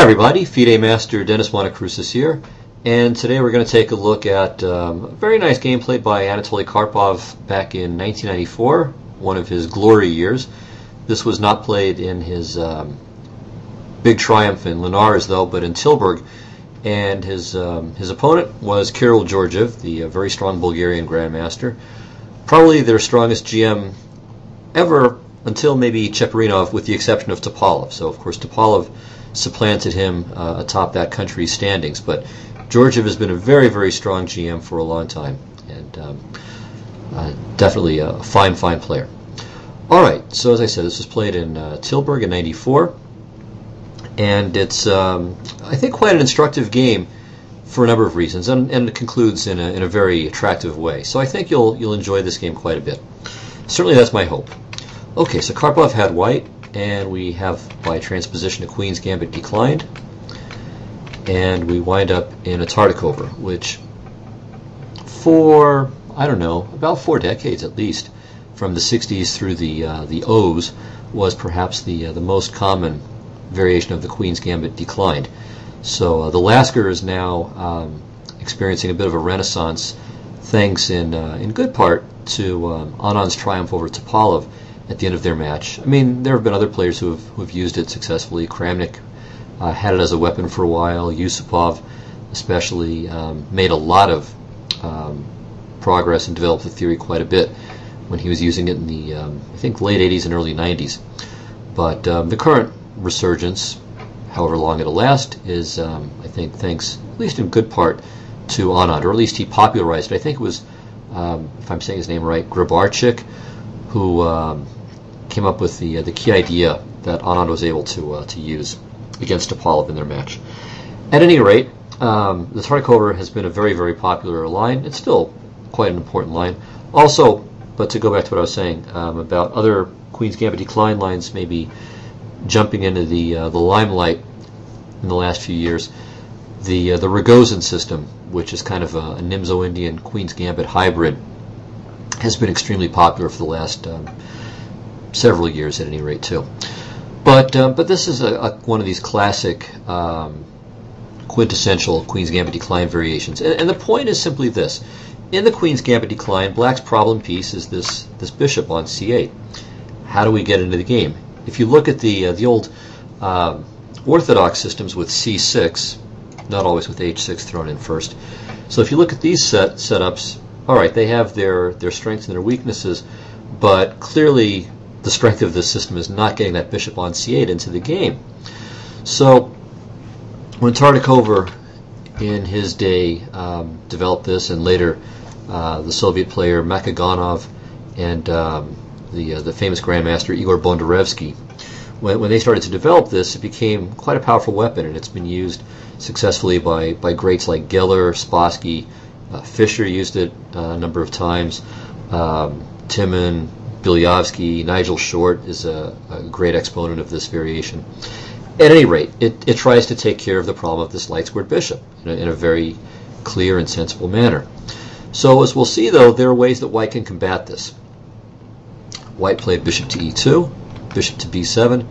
everybody, FIDE Master Dennis Monokroussos here, and today we're going to take a look at a very nice game played by Anatoly Karpov back in 1994, one of his glory years. This was not played in his big triumph in Linares though, but in Tilburg, and his opponent was Karpov-Georgiev, the very strong Bulgarian grandmaster, probably their strongest GM ever until maybe Cheparinov, with the exception of Topalov. So of course Topalov supplanted him atop that country's standings, but Georgiev has been a very, very strong GM for a long time, and definitely a fine player. Alright, so as I said, this was played in Tilburg in '94, and it's I think quite an instructive game for a number of reasons, and it concludes in a very attractive way. So I think you'll enjoy this game quite a bit. Certainly that's my hope. Okay, so Karpov had white, and we have, by transposition, a Queen's Gambit declined, and we wind up in a Tartakover, which for, I don't know, about 4 decades at least, from the 60s through the O's, was perhaps the most common variation of the Queen's Gambit declined. So the Lasker is now experiencing a bit of a renaissance, thanks in good part to Anand's triumph over Topalov at the end of their match. I mean, there have been other players who have used it successfully. Kramnik had it as a weapon for a while. Yusupov especially made a lot of progress and developed the theory quite a bit when he was using it in the, I think, late 80s and early 90s. But the current resurgence, however long it'll last, is, I think, thanks, at least in good part, to Anand, or at least he popularized it. I think it was, if I'm saying his name right, Grabarczyk, who came up with the key idea that Anand was able to use against Topalov in their match. At any rate, the Tartakover has been a very, very popular line. It's still quite an important line. Also, but to go back to what I was saying about other Queen's Gambit decline lines maybe jumping into the limelight in the last few years, the Rogozin system, which is kind of a Nimzo-Indian Queen's Gambit hybrid, has been extremely popular for the last several years at any rate too. But this is one of these classic quintessential Queen's Gambit decline variations. And the point is simply this. In the Queen's Gambit decline, black's problem piece is this bishop on c8. How do we get into the game? If you look at the old orthodox systems with c6, not always with h6 thrown in first. So if you look at these setups, all right, they have their strengths and their weaknesses, but clearly the strength of this system is not getting that bishop on c8 into the game. So when Tartakover in his day developed this, and later the Soviet player Makaganov and the famous grandmaster Igor Bondarevsky, when they started to develop this, it became quite a powerful weapon, and it's been used successfully by greats like Geller, Spassky. Fischer used it a number of times. Timon, Bilyavsky, Nigel Short is a great exponent of this variation. At any rate, it tries to take care of the problem of this light-squared bishop in a very clear and sensible manner. So as we'll see, though, there are ways that white can combat this. White played bishop to e2, bishop to b7,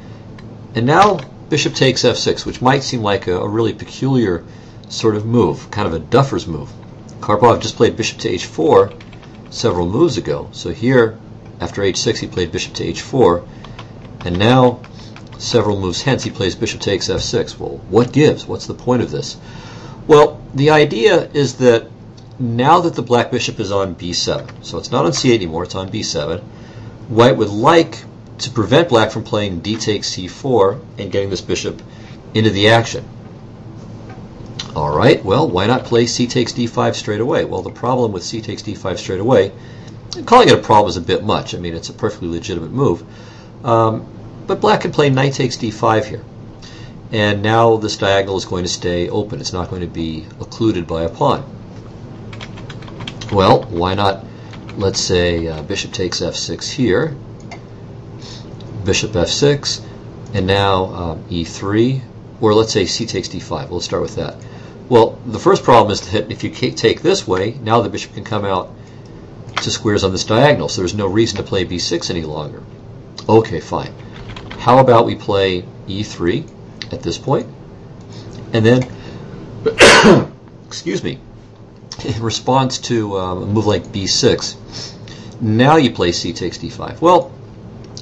and now bishop takes f6, which might seem like a really peculiar sort of move, kind of a duffer's move. Karpov just played bishop to h4 several moves ago. So here, after h6, he played bishop to h4, and now, several moves hence, he plays bishop takes f6. Well, what gives? What's the point of this? Well, the idea is that now that the black bishop is on b7, so it's not on c8 anymore, it's on b7, white would like to prevent black from playing d takes c4 and getting this bishop into the action. Alright, well, why not play c takes d5 straight away? Well, the problem with c takes d5 straight away, calling it a problem is a bit much. I mean, it's a perfectly legitimate move. But black can play knight takes d5 here. And now this diagonal is going to stay open. It's not going to be occluded by a pawn. Well, why not, let's say, bishop takes f6 here, bishop f6, and now e3, or let's say c takes d5. Well, let's start with that. Well, the first problem is that if you take this way, now the bishop can come out to squares on this diagonal, so there's no reason to play b6 any longer. Okay, fine. How about we play e3 at this point? And then, excuse me, in response to a move like b6, now you play c takes d5. Well,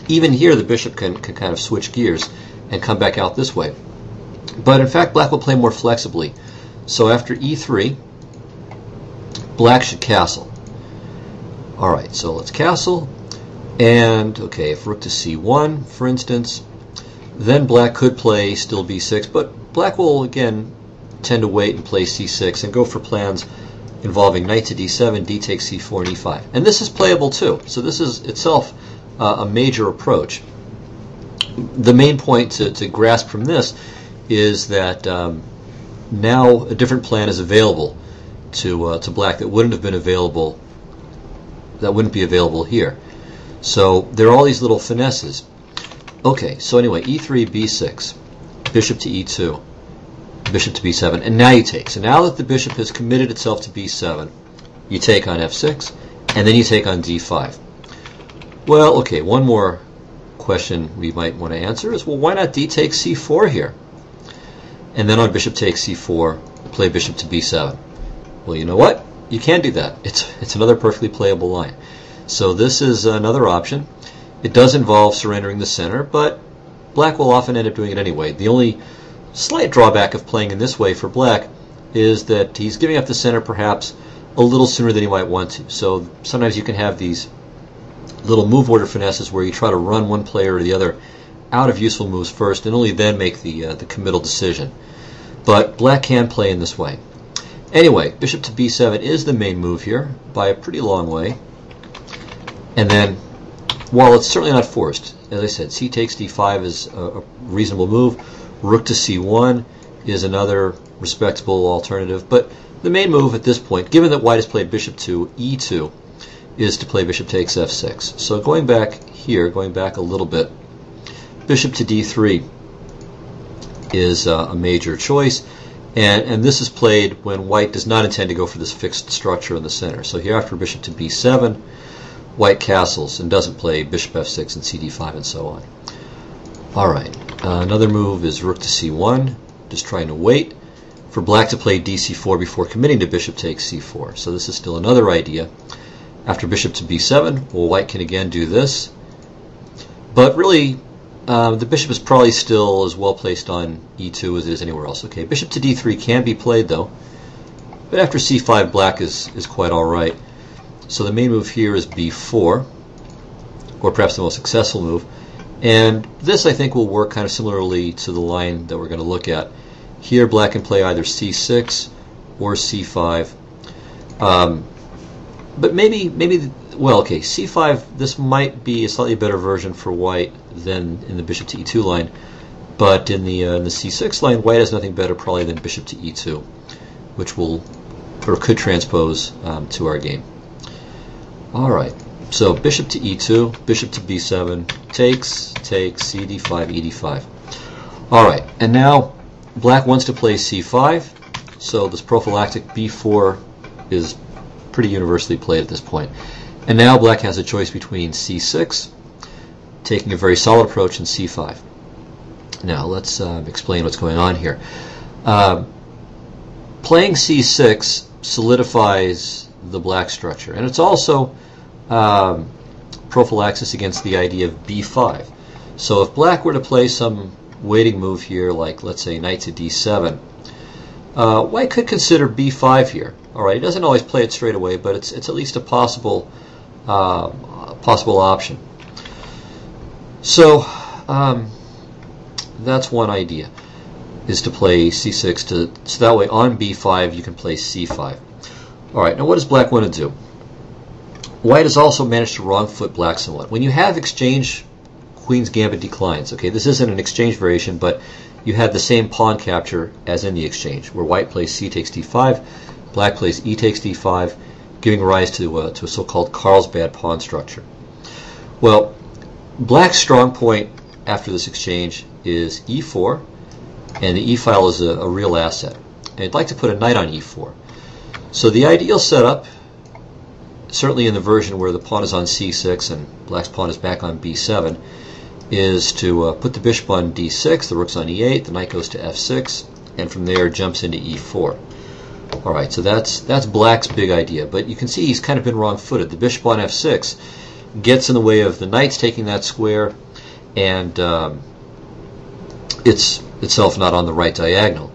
even here the bishop can kind of switch gears and come back out this way. But in fact, black will play more flexibly. So after e3, black should castle. Alright, so let's castle. And, okay, if rook to c1, for instance, then black could play still b6, but black will, again, tend to wait and play c6 and go for plans involving knight to d7, d takes c4, and e5. And this is playable too, so this is itself a major approach. The main point to grasp from this is that now a different plan is available to black that wouldn't have been available, that wouldn't be available here. So there are all these little finesses. Okay, so anyway, e3, b6, bishop to e2, bishop to b7, and now you take. So now that the bishop has committed itself to b7, you take on f6, and then you take on d5. Well, okay, one more question we might want to answer is, well, why not d takes c4 here? And then on bishop takes c4, play bishop to b7. Well, you know what? You can do that. It's another perfectly playable line. So this is another option. It does involve surrendering the center, but black will often end up doing it anyway. The only slight drawback of playing in this way for black is that he's giving up the center perhaps a little sooner than he might want to. So sometimes you can have these little move order finesses where you try to run one player or the other out of useful moves first and only then make the committal decision. But black can play in this way. Anyway, bishop to b7 is the main move here by a pretty long way. And then, while it's certainly not forced, as I said, c takes d5 is a reasonable move. Rook to c1 is another respectable alternative. But the main move at this point, given that white has played bishop to e2, is to play bishop takes f6. So going back here, going back a little bit, bishop to d3 is a major choice. And this is played when white does not intend to go for this fixed structure in the center. So here after bishop to b7, white castles and doesn't play bishop f6 and cd5 and so on. Alright, another move is rook to c1, just trying to wait for black to play dc4 before committing to bishop takes c4. So this is still another idea. After bishop to b7, well, white can again do this. But really, the bishop is probably still as well placed on e2 as it is anywhere else. Okay, bishop to d3 can be played though. But after c5, black is quite alright. So the main move here is b4, or perhaps the most successful move. And this, I think, will work kind of similarly to the line that we're going to look at. Here, black can play either c6 or c5. But maybe, well, okay, c5, this might be a slightly better version for white than in the bishop to e2 line. But in the c6 line, white has nothing better probably than bishop to e2, which will, or could transpose to our game. Alright, so bishop to e2, bishop to b7, takes, cd5, ed5. Alright, and now black wants to play c5, so this prophylactic b4 is pretty universally played at this point. And now black has a choice between c6, taking a very solid approach, and c5. Now let's explain what's going on here. Playing c6 solidifies the black structure, and it's also prophylaxis against the idea of b5. So if black were to play some waiting move here, like let's say knight to d7, white could consider b5 here. All right, he doesn't always play it straight away, but it's at least a possible option. So that's one idea, is to play c6 so that way on b5 you can play c5. All right, now what does black want to do? White has also managed to wrong foot black somewhat. When you have exchange Queen's Gambit declines, okay, this isn't an exchange variation, but you had the same pawn capture as in the exchange, where white plays c takes d5, black plays e takes d5, giving rise to a so-called Carlsbad pawn structure. Well, black's strong point after this exchange is e4, and the e-file is a real asset. And I'd like to put a knight on e4. So the ideal setup, certainly in the version where the pawn is on c6 and black's pawn is back on b7, is to put the bishop on d6, the rook's on e8, the knight goes to f6, and from there jumps into e4. Alright, so that's black's big idea, but you can see he's kind of been wrong-footed. The bishop on f6 gets in the way of the knights taking that square, and it's itself not on the right diagonal.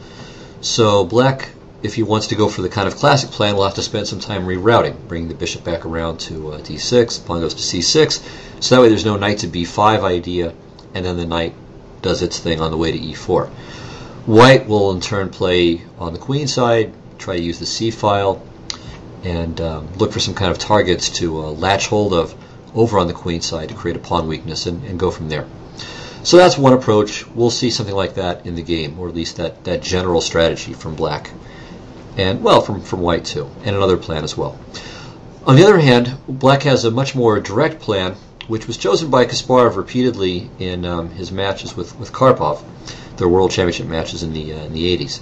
So black, if he wants to go for the kind of classic plan, will have to spend some time rerouting, bringing the bishop back around to d6, pawn goes to c6, so that way there's no knight to b5 idea, and then the knight does its thing on the way to e4. White will in turn play on the queen side, try to use the c file, and look for some kind of targets to latch hold of over on the queen side to create a pawn weakness and go from there. So that's one approach. We'll see something like that in the game, or at least that general strategy from black. And, well, from white too, and another plan as well. On the other hand, black has a much more direct plan, which was chosen by Kasparov repeatedly in his matches with Karpov, their World Championship matches in the 80s.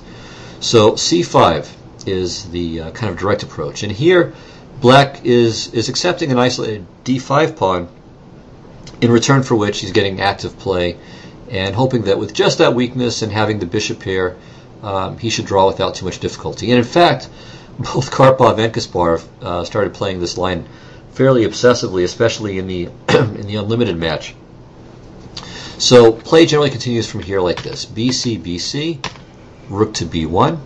So c5 is the kind of direct approach. And here, black is accepting an isolated d5 pawn, in return for which he's getting active play, and hoping that with just that weakness and having the bishop pair, he should draw without too much difficulty. And in fact, both Karpov and Kasparov started playing this line fairly obsessively, especially in the in the unlimited match. So play generally continues from here like this: bc, bc, rook to b1,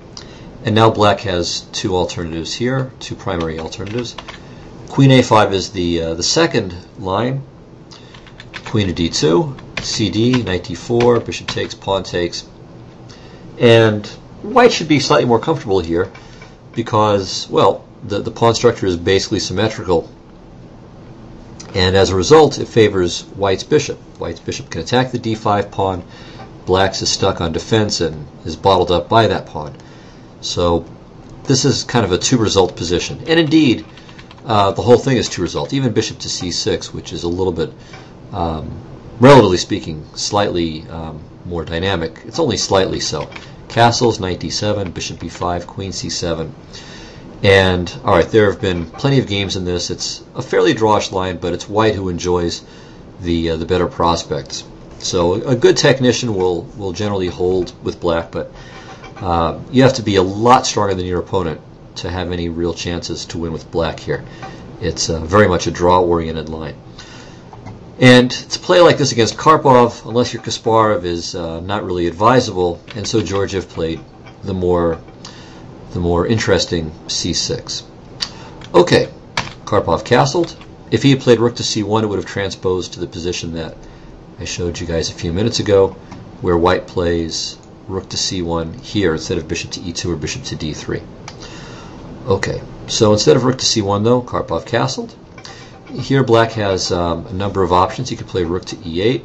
and now black has two alternatives here, two primary alternatives. Queen a5 is the second line. Queen to d2, cd, knight d4, bishop takes, pawn takes. And white should be slightly more comfortable here because, well, the pawn structure is basically symmetrical. And as a result, it favors white's bishop. White's bishop can attack the d5 pawn. Black's is stuck on defense and is bottled up by that pawn. So this is kind of a two-result position. And indeed, the whole thing is two-result. Even bishop to c6, which is a little bit, relatively speaking, slightly more dynamic. It's only slightly so. Castles, knight d7, bishop b5, queen c7. And, alright, there have been plenty of games in this. It's a fairly drawish line, but it's white who enjoys the better prospects. So a good technician will generally hold with black, but you have to be a lot stronger than your opponent to have any real chances to win with black here. It's very much a draw-oriented line. And to play like this against Karpov, unless you're Kasparov, is not really advisable, and so Georgiev played the more interesting c6. Okay, Karpov castled. If he had played rook to c1, it would have transposed to the position that I showed you guys a few minutes ago, where white plays rook to c1 here instead of bishop to e2 or bishop to d3. Okay, so instead of rook to c1, though, Karpov castled. Here black has a number of options. He could play rook to e8.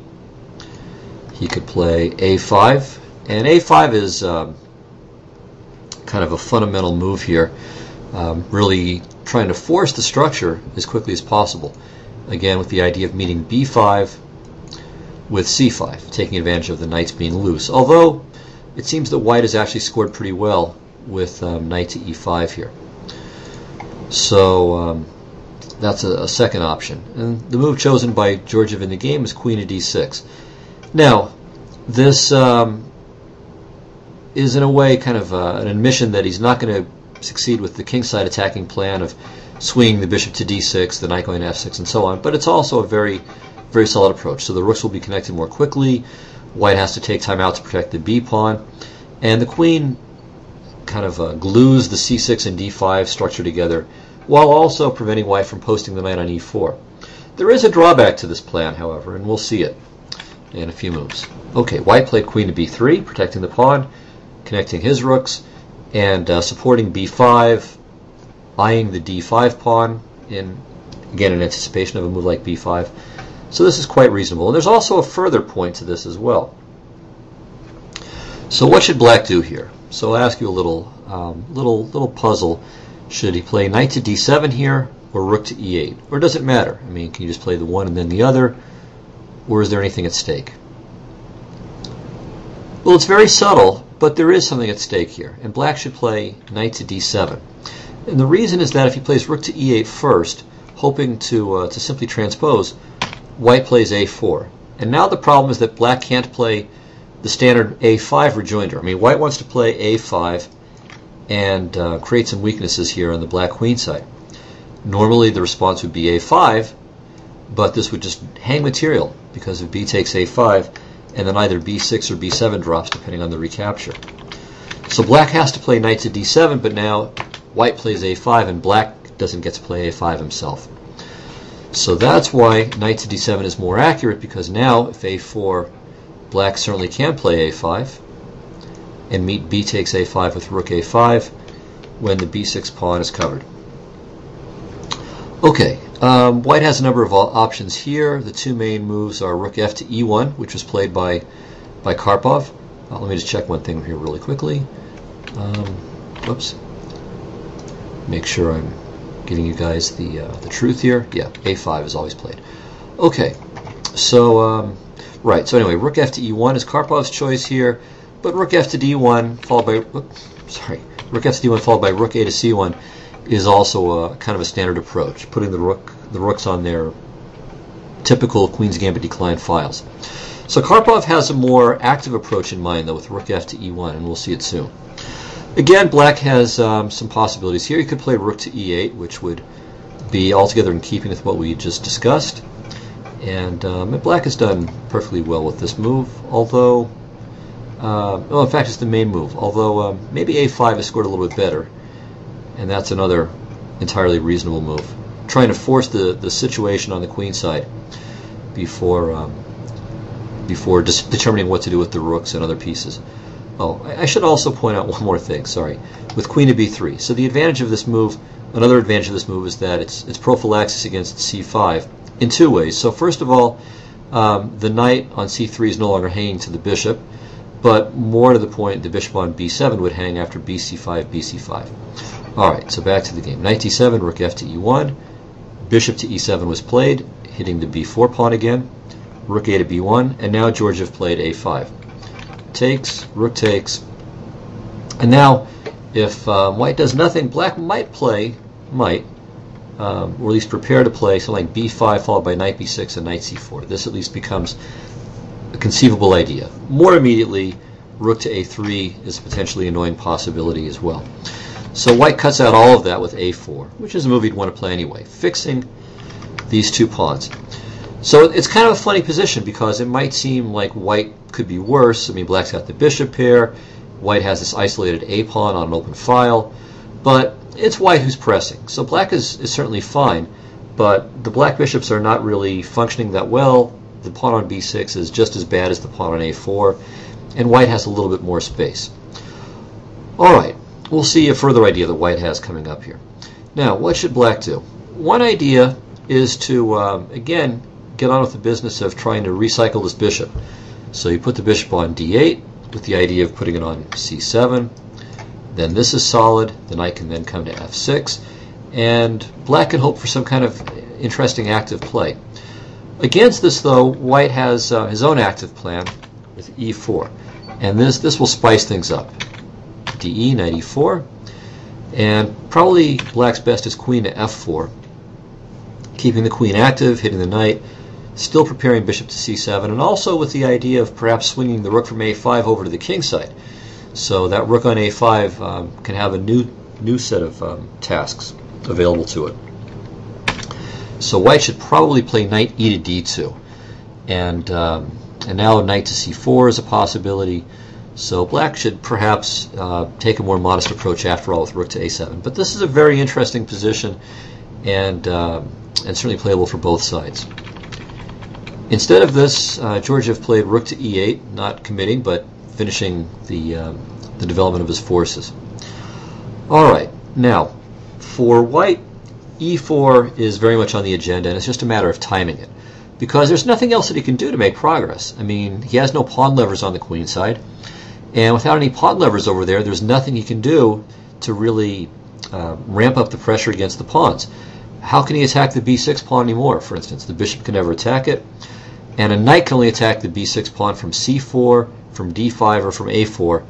He could play a5. And a5 is kind of a fundamental move here, really trying to force the structure as quickly as possible. Again, with the idea of meeting b5 with c5, taking advantage of the knights being loose. Although it seems that white has actually scored pretty well with knight to e5 here. So that's a second option. And the move chosen by Georgiev in the game is queen to d6. Now, this is in a way kind of an admission that he's not going to succeed with the kingside attacking plan of swinging the bishop to d6, the knight going to f6, and so on. But it's also a very, very solid approach. So the rooks will be connected more quickly. White has to take time out to protect the b pawn. And the queen kind of glues the c6 and d5 structure together, while also preventing white from posting the knight on e4. There is a drawback to this plan, however, and we'll see it in a few moves. Okay, white played queen to b3, protecting the pawn, connecting his rooks, and supporting b5, eyeing the d5 pawn, again in anticipation of a move like b5. So this is quite reasonable. And there's also a further point to this as well. So what should black do here? So I'll ask you a little puzzle. Should he play knight to d7 here, or rook to e8? Or does it matter? I mean, can you just play the one and then the other? Or is there anything at stake? Well, it's very subtle, but there is something at stake here. And black should play knight to d7. And the reason is that if he plays rook to e8 first, hoping to simply transpose, white plays a4. And now the problem is that black can't play the standard a5 rejoinder. I mean, white wants to play a5 and create some weaknesses here on the black queen side. Normally the response would be a5, but this would just hang material because if b takes a5, and then either b6 or b7 drops depending on the recapture. So black has to play knight to d7, but now white plays a5 and black doesn't get to play a5 himself. So that's why knight to d7 is more accurate, because now if a4, black certainly can play a5 and meet b takes a5 with rook a5 when the b6 pawn is covered. Okay, white has a number of options here. The two main moves are rook f to e1, which was played by Karpov. Let me just check one thing here really quickly. Whoops. Make sure I'm giving you guys the truth here. Yeah, a5 is always played. Okay, so right. So anyway, rook f to e1 is Karpov's choice here, but rook f to d1 followed by rook f to d1 followed by rook a to c1 is also a kind of a standard approach, putting the rooks on their typical Queen's Gambit decline files. So Karpov has a more active approach in mind, though, with rook f to e1, and we'll see it soon. Again, black has some possibilities here. He could play rook to e8, which would be altogether in keeping with what we just discussed. And black has done perfectly well with this move, although, well, in fact, it's the main move, although maybe a5 is scored a little bit better. And that's another entirely reasonable move. Trying to force the situation on the queen side before determining what to do with the rooks and other pieces. Oh, I should also point out one more thing, sorry. With queen to b3. So the advantage of this move, another advantage of this move is that it's prophylaxis against c5 in two ways. So first of all, the knight on c3 is no longer hanging to the bishop, but more to the point, the bishop on b7 would hang after bc5, bc5. Alright, so back to the game. Knight d7, rook f to e1, bishop to e7 was played, hitting the b4 pawn again, rook a to b1, and now Georgiev played a5. Takes, rook takes, and now if white does nothing, black might play, or at least prepare to play something like b5 followed by knight b6 and knight c4. This at least becomes a conceivable idea. More immediately, rook to a3 is a potentially annoying possibility as well. So white cuts out all of that with a4, which is a move you'd want to play anyway, fixing these two pawns. So it's kind of a funny position because it might seem like white could be worse. I mean, black's got the bishop pair, white has this isolated a pawn on an open file, but it's white who's pressing. So black is certainly fine, but the black bishops are not really functioning that well. The pawn on b6 is just as bad as the pawn on a4, and white has a little bit more space. All right. We'll see a further idea that white has coming up here. Now, what should black do? One idea is to, again, get on with the business of trying to recycle this bishop. So you put the bishop on d8 with the idea of putting it on c7. Then this is solid. The knight can then come to f6. And black can hope for some kind of interesting active play. Against this, though, white has his own active plan with e4. And this will spice things up. de, knight e4, and probably black's best is queen to f4, keeping the queen active, hitting the knight, still preparing bishop to c7, and also with the idea of perhaps swinging the rook from a5 over to the king side. So that rook on a5 can have a new set of tasks available to it. So white should probably play knight e to d2, and now knight to c4 is a possibility. So black should perhaps take a more modest approach after all with rook to a7. But this is a very interesting position and certainly playable for both sides. Instead of this, Georgiev played rook to e8, not committing, but finishing the development of his forces. All right, now for white, e4 is very much on the agenda, and it's just a matter of timing it. Because there's nothing else that he can do to make progress. I mean, he has no pawn levers on the queen side. And without any pawn levers over there, there's nothing he can do to really ramp up the pressure against the pawns. How can he attack the b6 pawn anymore, for instance? The bishop can never attack it. And a knight can only attack the b6 pawn from c4, from d5, or from a4,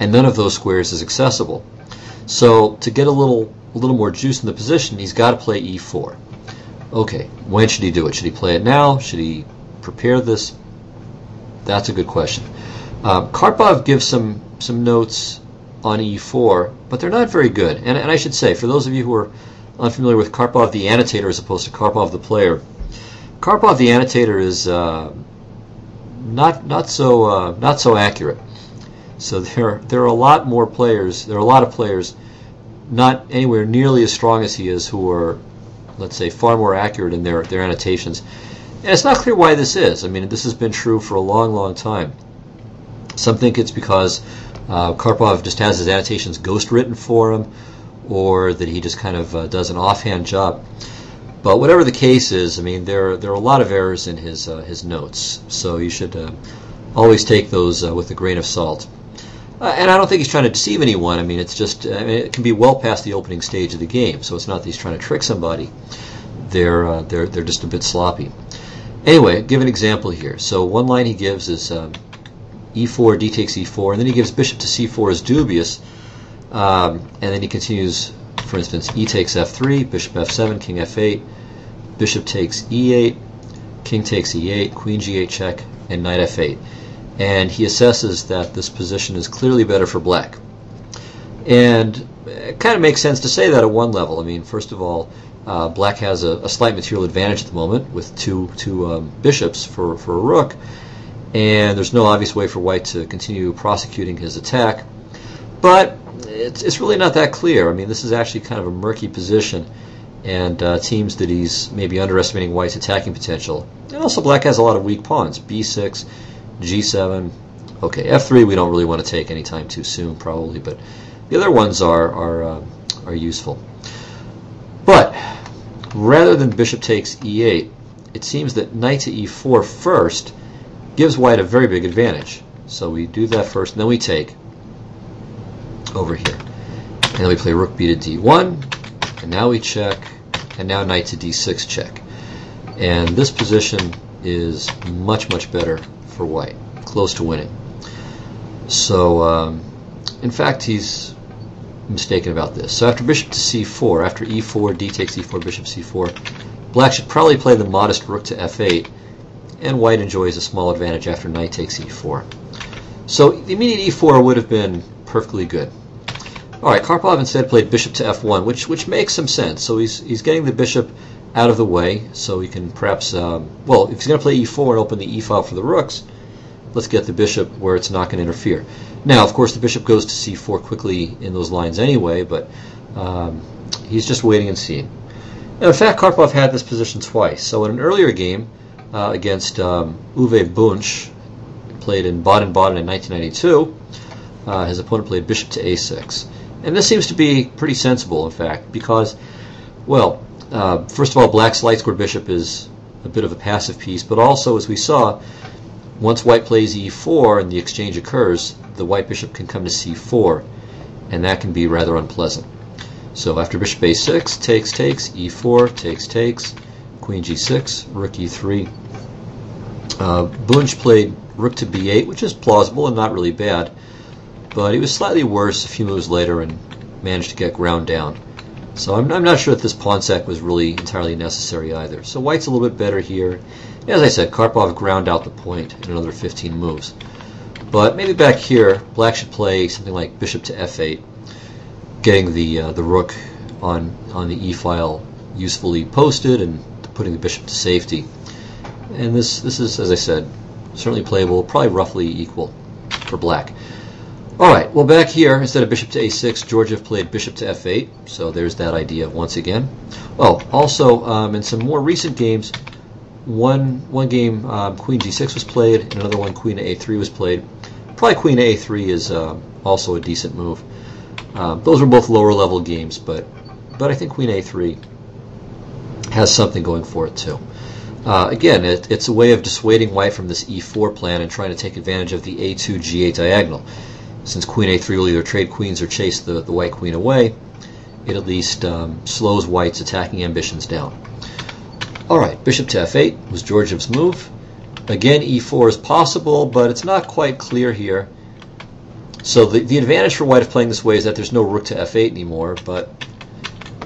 and none of those squares is accessible. So to get a little more juice in the position, he's got to play e4. Okay, when should he do it? Should he play it now? Should he prepare this? That's a good question. Karpov gives some notes on e4, but they're not very good. And I should say, for those of you who are unfamiliar with Karpov the annotator as opposed to Karpov the player, Karpov the annotator is not so accurate. So there are a lot more players. There are a lot of players not anywhere nearly as strong as he is who are, let's say, far more accurate in their annotations. And it's not clear why this is. I mean, this has been true for a long, long time. Some think it's because Karpov just has his annotations ghost written for him, or that he just kind of does an offhand job. But whatever the case is, I mean, there are a lot of errors in his notes, so you should always take those with a grain of salt. And I don't think he's trying to deceive anyone. I mean, it's just it can be well past the opening stage of the game, so it's not that he's trying to trick somebody. They're just a bit sloppy. Anyway, give an example here. So one line he gives is e4, d takes e4, and then he gives bishop to c4 as dubious, and then he continues, for instance, e takes f3, bishop f7, king f8, bishop takes e8, king takes e8, queen g8 check, and knight f8. And he assesses that this position is clearly better for black. And it kind of makes sense to say that at one level. I mean, first of all, black has a slight material advantage at the moment with two bishops for a rook, and there's no obvious way for white to continue prosecuting his attack. But it's really not that clear. I mean, this is actually kind of a murky position, and seems that he's maybe underestimating white's attacking potential. And also black has a lot of weak pawns, b6, g7. Okay, f3 we don't really want to take anytime too soon, probably, but the other ones are useful. But rather than bishop takes e8, it seems that knight to e4 first gives white a very big advantage. So we do that first, and then we take over here. And then we play rook b to d1, and now we check, and now knight to d6 check. And this position is much, much better for white, close to winning. So, in fact, he's mistaken about this. So after bishop to c4, after e4, d takes e4, bishop c4, black should probably play the modest rook to f8, and white enjoys a small advantage after knight takes e4. So the immediate e4 would have been perfectly good. All right, Karpov instead played bishop to f1, which makes some sense. So he's getting the bishop out of the way, so he can perhaps, well, if he's going to play e4 and open the e file for the rooks, let's get the bishop where it's not going to interfere. Now, of course, the bishop goes to c4 quickly in those lines anyway, but he's just waiting and seeing. And in fact, Karpov had this position twice. So in an earlier game against Uwe Bunch, played in Baden-Baden in 1992, his opponent played bishop to a6. And this seems to be pretty sensible, in fact, because, well, first of all, black's light square bishop is a bit of a passive piece, but also, as we saw, once white plays e4 and the exchange occurs, the white bishop can come to c4, and that can be rather unpleasant. So after bishop a6, takes, e4, takes, queen g6, rook e3. Bunch played rook to b8, which is plausible and not really bad, but he was slightly worse a few moves later and managed to get ground down. So I'm not sure that this pawn sack was really entirely necessary either. So white's a little bit better here. As I said, Karpov ground out the point in another 15 moves. But maybe back here, black should play something like bishop to f8, getting the rook on the e file usefully posted and putting the bishop to safety. And this is, as I said, certainly playable, probably roughly equal for black. All right, well, back here, instead of bishop to a6, Georgiev played bishop to f8, so there's that idea once again. Oh, also, in some more recent games, one game queen g6 was played, and another one queen to a3 was played. Probably queen to a3 is also a decent move. Those were both lower level games, but I think queen a3 has something going for it too. Again, it's a way of dissuading white from this e4 plan and trying to take advantage of the a2 g8 diagonal. Since queen a3 will either trade queens or chase the white queen away, it at least slows white's attacking ambitions down. All right, bishop to f8 was Georgiev's move. Again, e4 is possible, but it's not quite clear here. So the advantage for white of playing this way is that there's no rook to f8 anymore, but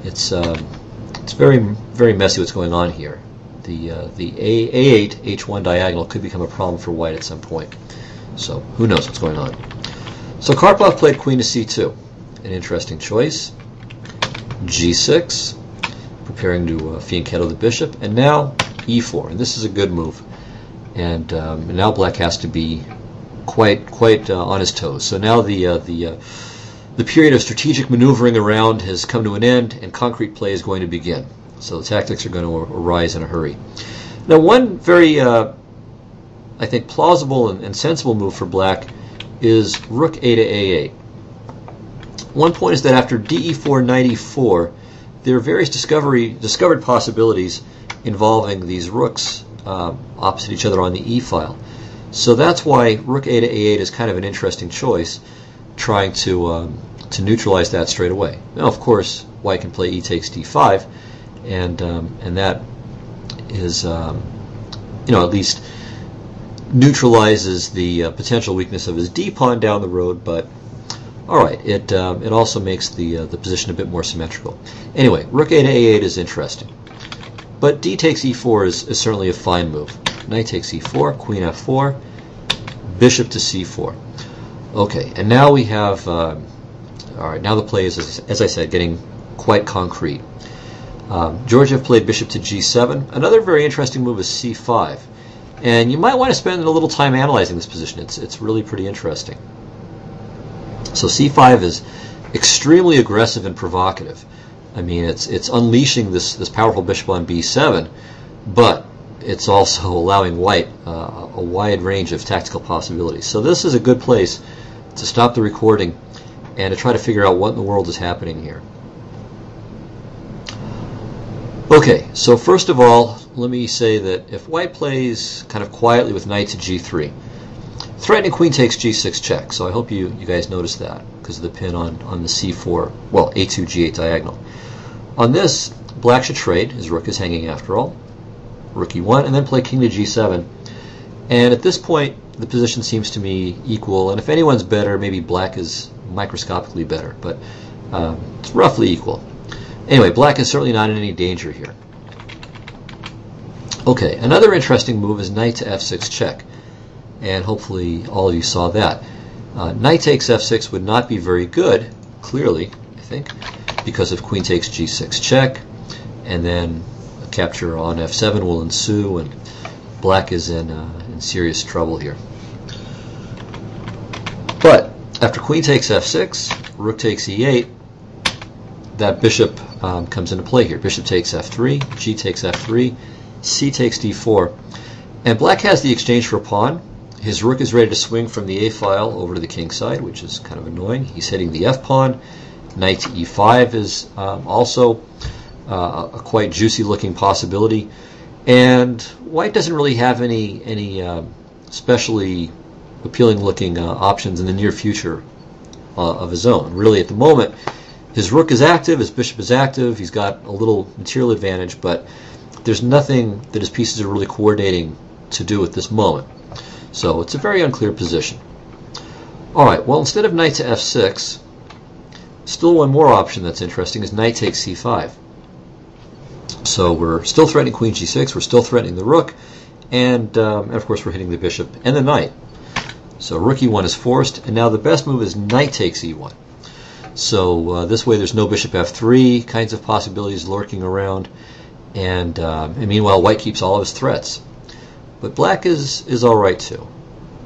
it's very, very messy what's going on here. The a8 h1 diagonal could become a problem for white at some point. So who knows what's going on. So Karpov played queen to c2. An interesting choice. g6, preparing to fianchetto the bishop, and now e4. And this is a good move. And now black has to be quite on his toes. So now the period of strategic maneuvering around has come to an end, and concrete play is going to begin. So the tactics are going to arise in a hurry. Now, one very, I think, plausible and sensible move for black is rook a to a8. One point is that after de4, knight e4, there are various discovered possibilities involving these rooks opposite each other on the e-file. So that's why rook a to a8 is kind of an interesting choice, trying to neutralize that straight away. Now, of course, white can play e takes d5, and that is, at least neutralizes the potential weakness of his d pawn down the road. But all right, it also makes the position a bit more symmetrical. Anyway, rook a to a8 is interesting, but d takes e4 is certainly a fine move. Knight takes e4, queen f4, bishop to c4. Okay, and now we have, all right, now the play is, as I said, getting quite concrete. Georgiev played bishop to g7. Another very interesting move is c5. And you might want to spend a little time analyzing this position. It's really pretty interesting. So c5 is extremely aggressive and provocative. I mean, it's unleashing this powerful bishop on b7, but it's also allowing white a wide range of tactical possibilities. So this is a good place to stop the recording and to try to figure out what in the world is happening here. Okay, so first of all, let me say that if white plays kind of quietly with knight to g3, threatening queen takes g6 check. So I hope you guys noticed that because of the pin on the c4, well, a2, g8 diagonal. On this, black should trade. His rook is hanging after all. Rook e1, and then play king to g7. And at this point, the position seems to me equal. And if anyone's better, maybe black is microscopically better, but it's roughly equal. Anyway, black is certainly not in any danger here. Okay, another interesting move is knight to f6 check. And hopefully all of you saw that. Knight takes f6 would not be very good, clearly, I think, because if queen takes g6 check, and then a capture on f7 will ensue, and black is in serious trouble here. But after queen takes f6, rook takes e8, that bishop comes into play here. Bishop takes f3, g takes f3, c takes d4, and black has the exchange for a pawn. His rook is ready to swing from the a file over to the king side, which is kind of annoying. He's hitting the f pawn. Knight to e5 is also a quite juicy looking possibility, and white doesn't really have any especially appealing looking options in the near future of his own. Really, at the moment, his rook is active, his bishop is active, he's got a little material advantage, but there's nothing that his pieces are really coordinating to do at this moment. So it's a very unclear position. Alright, well, instead of knight to f6, still one more option that's interesting is knight takes c5. So we're still threatening queen g6, we're still threatening the rook, and of course we're hitting the bishop and the knight. So rook e1 is forced, and now the best move is knight takes e1. So this way there's no bishop f3 kinds of possibilities lurking around, and meanwhile white keeps all of his threats. But black is all right too.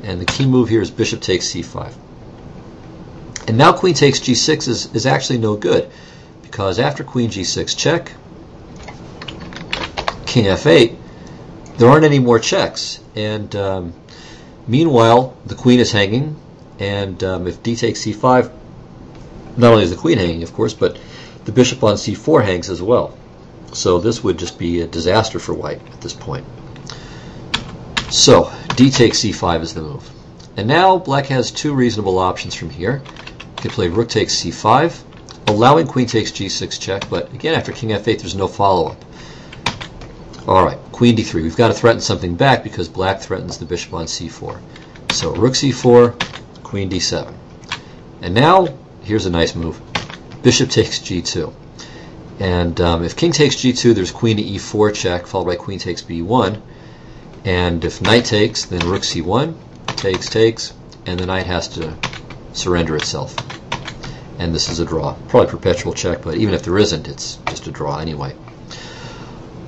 And the key move here is bishop takes c5. And now queen takes g6 is actually no good, because after queen g6 check, king f8, there aren't any more checks. And meanwhile, the queen is hanging, and if d takes c5, not only is the queen hanging, of course, but the bishop on c4 hangs as well. So this would just be a disaster for white at this point. So d takes c5 is the move. And now black has two reasonable options from here. He could play rook takes c5, allowing queen takes g6 check, but again, after king f8, there's no follow-up. Alright, queen d3. We've got to threaten something back because black threatens the bishop on c4. So rook c4, queen d7. And now, here's a nice move. Bishop takes g2. And if king takes g2, there's queen to e4 check, followed by queen takes b1. And if knight takes, then rook c1, takes, and the knight has to surrender itself. And this is a draw. Probably perpetual check, but even if there isn't, it's just a draw anyway.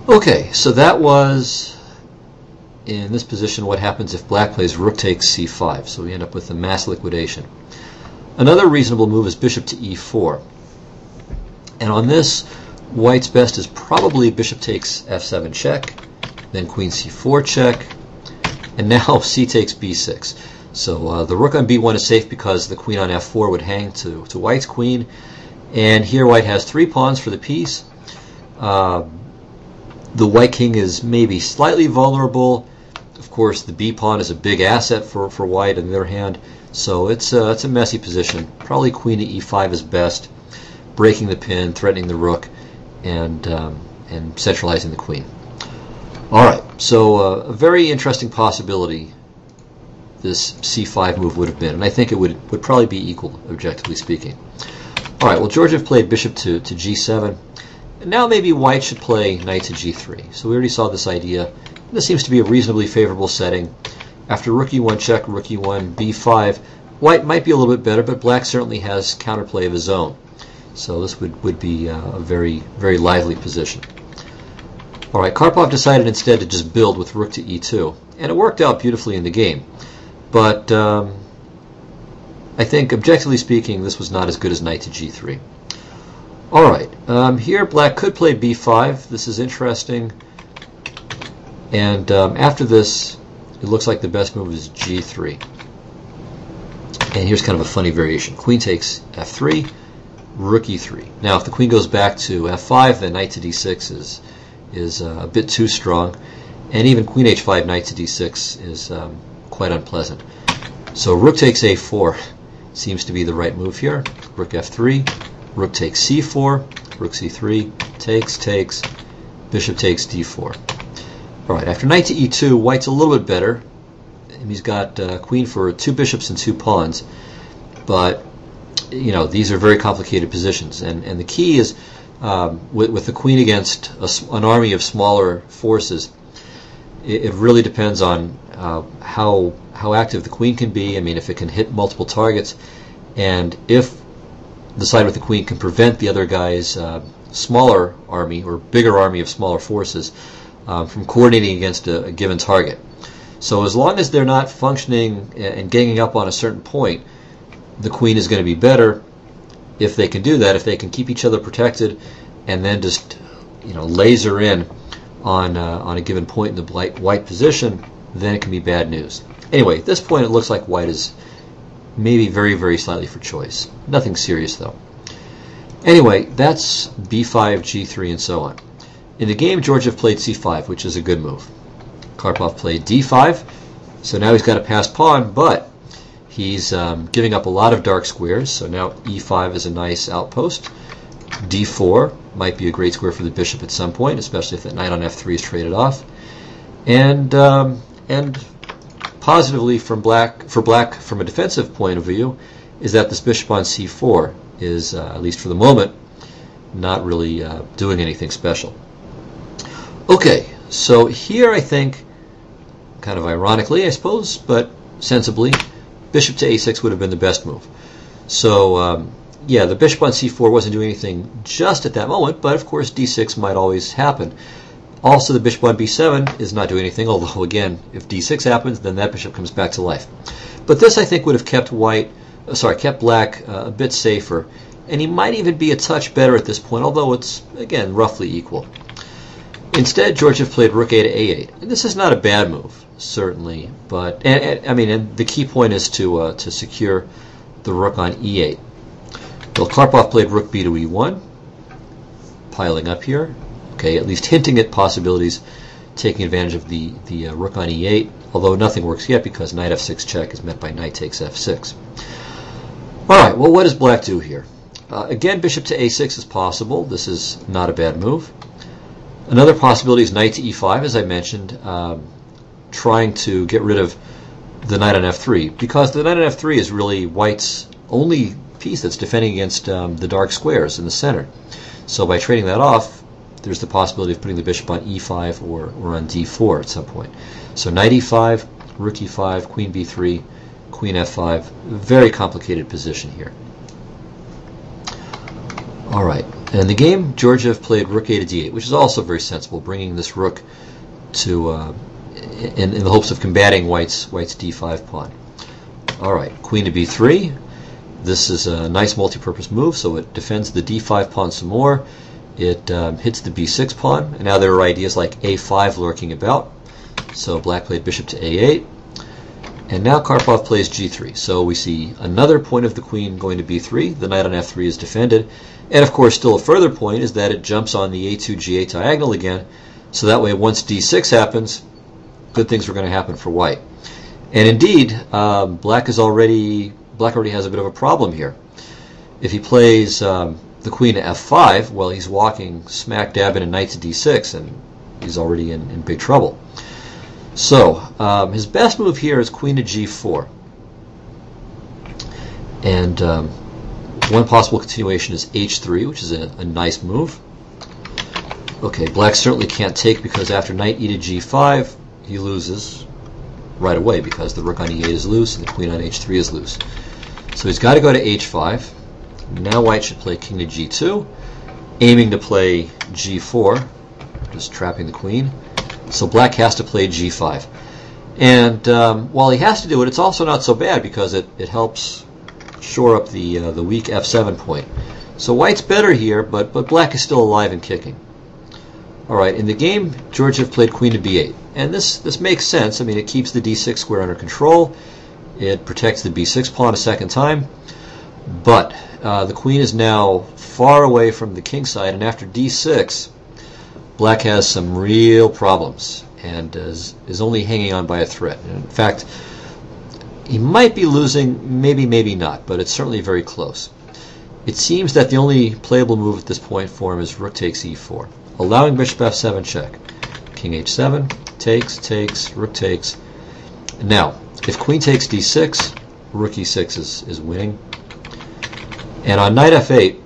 Okay, so that was, in this position, what happens if black plays rook takes c5. So we end up with a mass liquidation. Another reasonable move is bishop to e4. And on this, white's best is probably bishop takes f7 check, then queen c4 check, and now c takes b6. So the rook on b1 is safe because the queen on f4 would hang to white's queen. And here white has 3 pawns for the piece. The white king is maybe slightly vulnerable. Of course, the b pawn is a big asset for white on the other hand. So it's a messy position. Probably queen to e5 is best, breaking the pin, threatening the rook, and centralizing the queen. All right, so a very interesting possibility this c5 move would have been, and I think it would probably be equal, objectively speaking. All right, well, Georgiev played bishop to g7, and now maybe white should play knight to g3. So we already saw this idea. This seems to be a reasonably favorable setting. After rook e1 check, rook e1, b5, white might be a little bit better, but black certainly has counterplay of his own. So this would be a very, very lively position. All right, Karpov decided instead to just build with rook to e2, and it worked out beautifully in the game. But I think, objectively speaking, this was not as good as knight to g3. All right, here black could play b5. This is interesting. And after this, it looks like the best move is g3. And here's kind of a funny variation. Queen takes f3, rook e3. Now, if the queen goes back to f5, then knight to d6 is a bit too strong. And even queen h5, knight to d6 is quite unpleasant. So rook takes a4 seems to be the right move here. Rook f3, rook takes c4, rook c3, takes, bishop takes d4. All right, after knight to e2, white's a little bit better. He's got queen for 2 bishops and 2 pawns, but you know, these are very complicated positions, and the key is with the queen against an army of smaller forces, it really depends on how active the queen can be. I mean, if it can hit multiple targets, and if the side with the queen can prevent the other guy's smaller army or bigger army of smaller forces from coordinating against a given target. So as long as they're not functioning and ganging up on a certain point, the queen is going to be better. If they can do that, if they can keep each other protected and then just, you know, laser in on a given point in the white position, then it can be bad news. Anyway, at this point it looks like white is maybe very, very slightly for choice. Nothing serious though. Anyway, that's b5, g3, and so on. In the game, Georgiev played c5, which is a good move. Karpov played d5, so now he's got a passed pawn, but he's giving up a lot of dark squares, so now e5 is a nice outpost. d4 might be a great square for the bishop at some point, especially if that knight on f3 is traded off. And positively for black from a defensive point of view is that this bishop on c4 is, at least for the moment, not really doing anything special. Okay, so here I think, kind of ironically I suppose, but sensibly, bishop to a6 would have been the best move. So yeah, the bishop on c4 wasn't doing anything just at that moment, but of course d6 might always happen. Also, the bishop on b7 is not doing anything, although again, if d6 happens, then that bishop comes back to life. But this I think would have kept kept black a bit safer, and he might even be a touch better at this point, although it's again roughly equal. Instead, Georgiev played rook a to a8, and this is not a bad move, certainly, but and the key point is to secure the rook on e8. Well, Karpov played rook b to e1, piling up here. Okay, at least hinting at possibilities, taking advantage of the rook on e8, although nothing works yet because knight f6 check is met by knight takes f6. All right, well, what does black do here? Again, bishop to a6 is possible. This is not a bad move. Another possibility is knight to e5, as I mentioned, trying to get rid of the knight on f3, because the knight on f3 is really white's only piece that's defending against the dark squares in the center. So by trading that off, there's the possibility of putting the bishop on e5 or on d4 at some point. So knight e5, rook e5, queen b3, queen f5. Very complicated position here. All right, and in the game, Georgiev played rook a to d8, which is also very sensible, bringing this rook to in the hopes of combating White's d5 pawn. All right, queen to b3. This is a nice multi-purpose move, so it defends the d5 pawn some more. It hits the b6 pawn, and now there are ideas like a5 lurking about. So black played bishop to a8, and now Karpov plays g3. So we see another point of the queen going to b3. The knight on f3 is defended, and of course still a further point is that it jumps on the a2 g8 diagonal again. So that way, once d6 happens, good things are going to happen for White. And indeed, Black already has a bit of a problem here. If he plays the queen to f5, well, he's walking smack dab in a knight to d6, and he's already in big trouble. So his best move here is queen to g4. And one possible continuation is h3, which is a nice move. Okay, Black certainly can't take, because after knight e to g5, he loses right away because the rook on e8 is loose and the queen on h3 is loose. So he's got to go to h5. Now White should play king to g2, aiming to play g4, just trapping the queen. So Black has to play g5. And while he has to do it, it's also not so bad because it helps shore up the weak f7 point. So White's better here, but Black is still alive and kicking. All right, in the game, Georgiev played queen to b8. And this makes sense. I mean, it keeps the d6 square under control. It protects the b6 pawn a second time. But the queen is now far away from the king side, and after d6, Black has some real problems and is only hanging on by a thread. And in fact, he might be losing, maybe not, but it's certainly very close. It seems that the only playable move at this point for him is rook takes e4, allowing bishop f7 check. King h7, takes, rook takes. Now, if queen takes d6, rook e6 is winning. And on knight f8,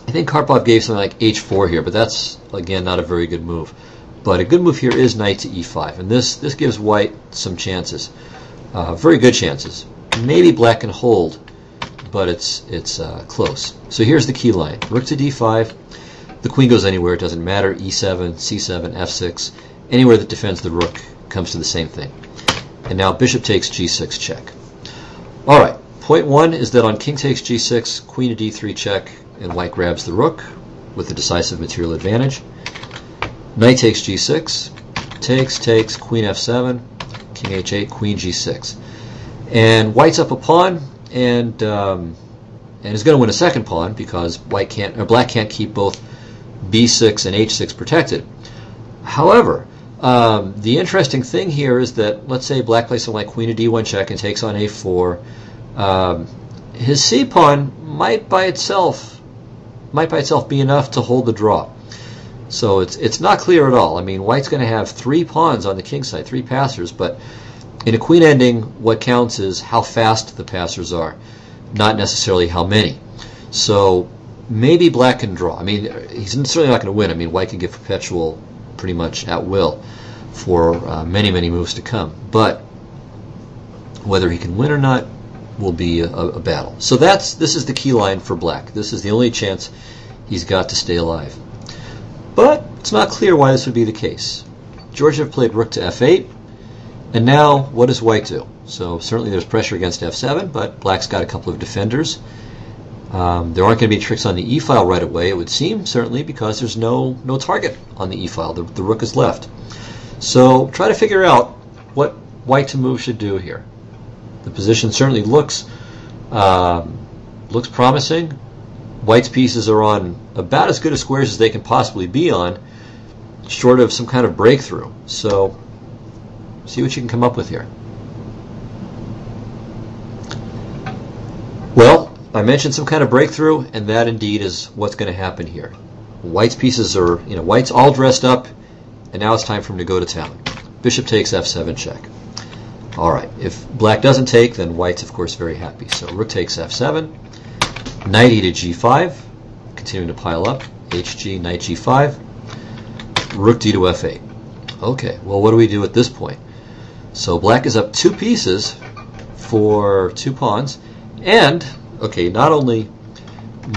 I think Karpov gave something like h4 here, but that's, again, not a very good move. But a good move here is knight to e5, and this gives White some chances. Very good chances. Maybe Black can hold, but it's close. So here's the key line. Rook to d5. The queen goes anywhere, it doesn't matter. e7, c7, f6. Anywhere that defends the rook comes to the same thing. And now bishop takes g6 check. All right, point one is that on king takes g6, queen to d3 check, and White grabs the rook with a decisive material advantage. Knight takes g6, takes, queen f7, king h8, queen g6. And White's up a pawn, and is going to win a second pawn because Black can't keep both b6 and h6 protected. However, the interesting thing here is that, let's say Black plays something like queen to d1 check and takes on a4. His c pawn might by itself be enough to hold the draw. So it's not clear at all. I mean, White's going to have 3 pawns on the king side, 3 passers, but in a queen ending, what counts is how fast the passers are, not necessarily how many. So maybe Black can draw. I mean, he's certainly not going to win. I mean, White can get perpetual pretty much at will for many moves to come. But whether he can win or not will be a battle. So this is the key line for Black. This is the only chance he's got to stay alive. But it's not clear why this would be the case. Georgiev played rook to f8, and now what does White do? So certainly there's pressure against f7, but Black's got a couple of defenders. There aren't going to be tricks on the e-file right away, it would seem, certainly, because there's no target on the e-file. The rook is left. So try to figure out what White to move should do here. The position certainly looks promising. White's pieces are on about as good a squares as they can possibly be on, short of some kind of breakthrough. So see what you can come up with here. Well, I mentioned some kind of breakthrough, and that indeed is what's going to happen here. White's pieces are, White's all dressed up, and now it's time for him to go to town. Bishop takes f7 check. All right, if Black doesn't take, then White's, of course, very happy. So rook takes f7, knight e to g5, continuing to pile up, hg, knight g5, rook d to f8. Okay, well, what do we do at this point? So Black is up 2 pieces, for 2 pawns, and okay, not only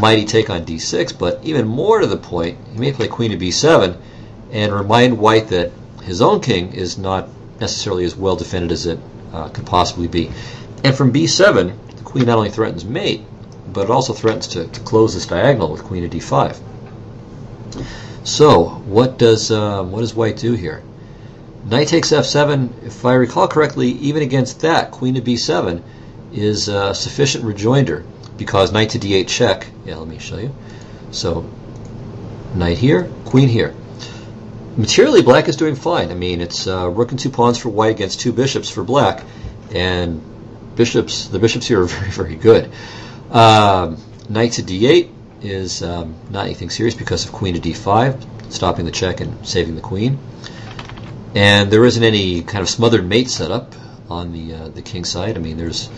might he take on d6, but even more to the point, he may play queen to b7 and remind white that his own king is not necessarily as well defended as it could possibly be. And from b7, the queen not only threatens mate, but it also threatens to close this diagonal with queen to d5. So what does white do here? Knight takes f7. If I recall correctly, even against that, queen to b7 is a sufficient rejoinder, because knight to d8 check. Yeah, let me show you. So knight here, queen here. Materially, black is doing fine. I mean, it's rook and 2 pawns for white against 2 bishops for black, and the bishops here are very, very good. Knight to d8 is not anything serious because of queen to d5, stopping the check and saving the queen. And there isn't any kind of smothered mate setup on the king side. I mean, there's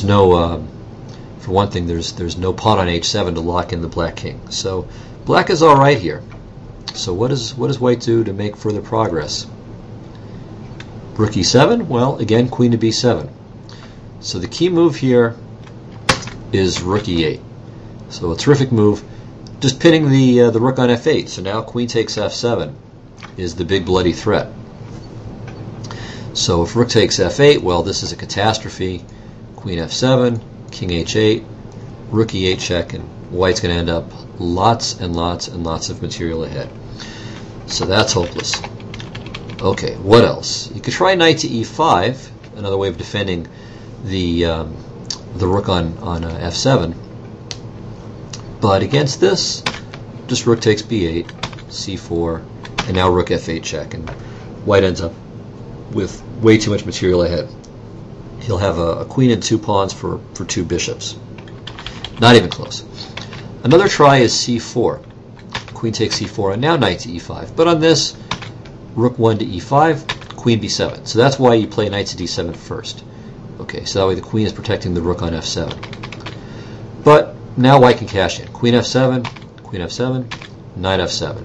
no for one thing, there's no pawn on h7 to lock in the black king. So black is all right here. So what does white do to make further progress? Rook e7. Well, again, queen to b7. So the key move here is rook e8. So a terrific move, just pinning the rook on f8. So now queen takes f7 is the big bloody threat. So if rook takes f8, well, this is a catastrophe. Queen f7, king h8, rook e8 check, and white's going to end up lots and lots and lots of material ahead. So that's hopeless. Okay, what else? You could try knight to e5, another way of defending the rook on f7. But against this, just rook takes b8, c4, and now rook f8 check, and white ends up with way too much material ahead. He'll have a queen and 2 pawns for 2 bishops. Not even close. Another try is c4. Queen takes c4, and now knight to e5. But on this, rook 1 to e5, queen b7. So that's why you play knight to d7 first. Okay, so that way the queen is protecting the rook on f7. But now white can cash in. Queen f7, knight f7.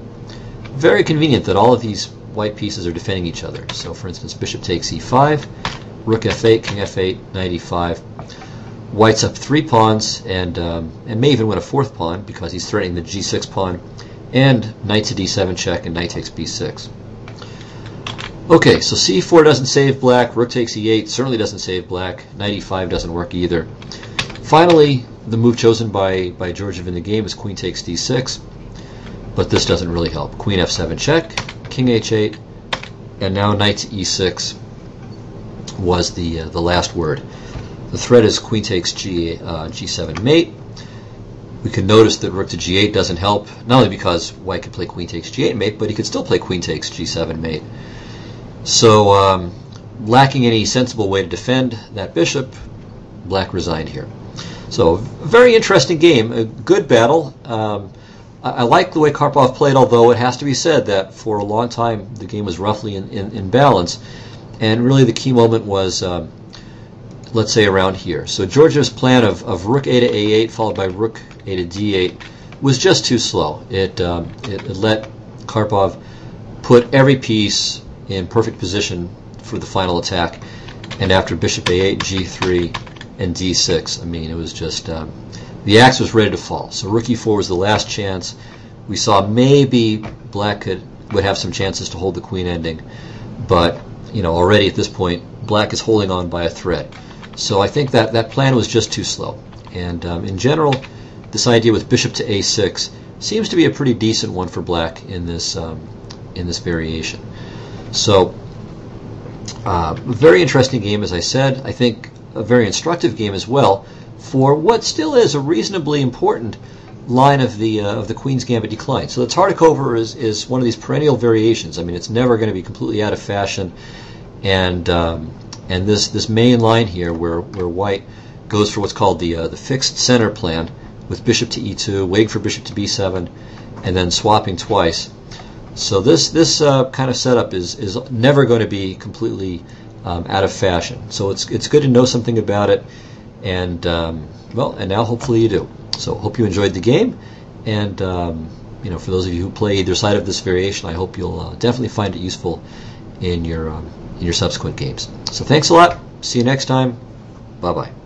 Very convenient that all of these white pieces are defending each other. So for instance, bishop takes e5, rook f8, king f8, knight e5. White's up 3 pawns and may even win a 4th pawn because he's threatening the g6 pawn, and knight to d7 check, and knight takes b6. Okay, so c4 doesn't save black, rook takes e8 certainly doesn't save black, knight e5 doesn't work either. Finally, the move chosen by Georgiev in the game is queen takes d6, but this doesn't really help. Queen f7 check, king h8, and now knight to e6 was the last word. The threat is queen takes g7 mate. We can notice that rook to g8 doesn't help, not only because white could play queen takes g8 mate, but he could still play queen takes g7 mate. So lacking any sensible way to defend that bishop, black resigned here. So very interesting game, a good battle. I like the way Karpov played, although it has to be said that for a long time the game was roughly in balance, and really the key moment was let's say around here. So Georgiev's plan of rook a to a8 followed by rook a to d8 was just too slow. It let Karpov put every piece in perfect position for the final attack, and after bishop a8, g3, and d6, I mean, it was just the axe was ready to fall. So rook e4 was the last chance. We saw maybe black would have some chances to hold the queen ending, but already at this point black is holding on by a thread. So I think that plan was just too slow. And in general, this idea with bishop to a6 seems to be a pretty decent one for black in this variation. So very interesting game, as I said. I think a very instructive game as well for what still is a reasonably important line of the Queen's Gambit decline. So the Tartikover is one of these perennial variations. I mean, it's never going to be completely out of fashion, and this main line here where white goes for what's called the fixed center plan with bishop to e2, waiting for bishop to b7, and then swapping twice. So this kind of setup is never going to be completely out of fashion. So it's good to know something about it, and and now hopefully you do. So hope you enjoyed the game, and for those of you who play either side of this variation, I hope you'll definitely find it useful in your subsequent games. So thanks a lot. See you next time. Bye-bye.